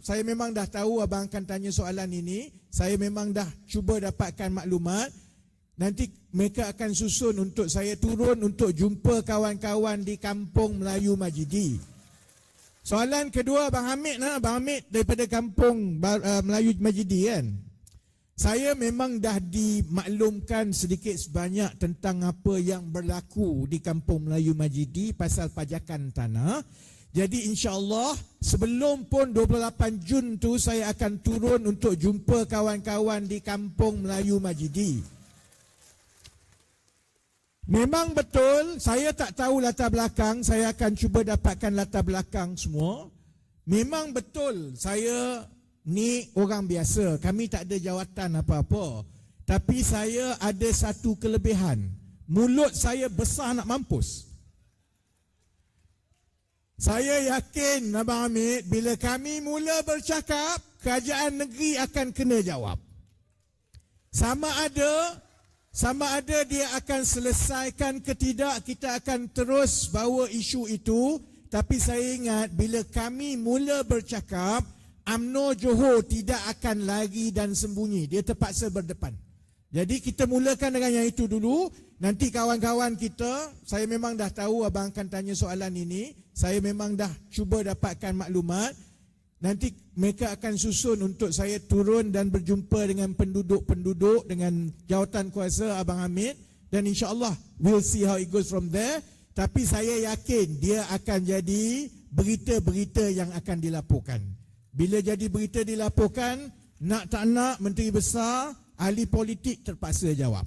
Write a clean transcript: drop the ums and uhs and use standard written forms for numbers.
saya memang dah tahu abang akan tanya soalan ini. Saya memang dah cuba dapatkan maklumat. Nanti mereka akan susun untuk saya turun untuk jumpa kawan-kawan di Kampung Melayu Majidi. Soalan kedua Abang Hamid, Abang Hamid daripada Kampung Melayu Majidi kan. Saya memang dah dimaklumkan sedikit sebanyak tentang apa yang berlaku di Kampung Melayu Majidi pasal pajakan tanah. Jadi insya-Allah sebelum pun 28 Jun tu saya akan turun untuk jumpa kawan-kawan di Kampung Melayu Majidi. Memang betul saya tak tahu latar belakang, saya akan cuba dapatkan latar belakang semua. Memang betul saya ni orang biasa, kami tak ada jawatan apa-apa. Tapi saya ada satu kelebihan. Mulut saya besar nak mampus. Saya yakin Abang Hamid, bila kami mula bercakap, kerajaan negeri akan kena jawab. Sama ada dia akan selesaikan ke tidak, kita akan terus bawa isu itu. Tapi saya ingat bila kami mula bercakap, UMNO Johor tidak akan lari dan sembunyi. Dia terpaksa berdepan. Jadi kita mulakan dengan yang itu dulu. Nanti kawan-kawan kita, saya memang dah tahu abang akan tanya soalan ini. Saya memang dah cuba dapatkan maklumat. Nanti mereka akan susun untuk saya turun dan berjumpa dengan penduduk-penduduk dengan jawatan kuasa Abang Hamid. Dan insya-Allah we'll see how it goes from there. Tapi saya yakin dia akan jadi berita-berita yang akan dilaporkan. Bila jadi berita dilaporkan, nak tak nak Menteri Besar, ahli politik terpaksa jawab.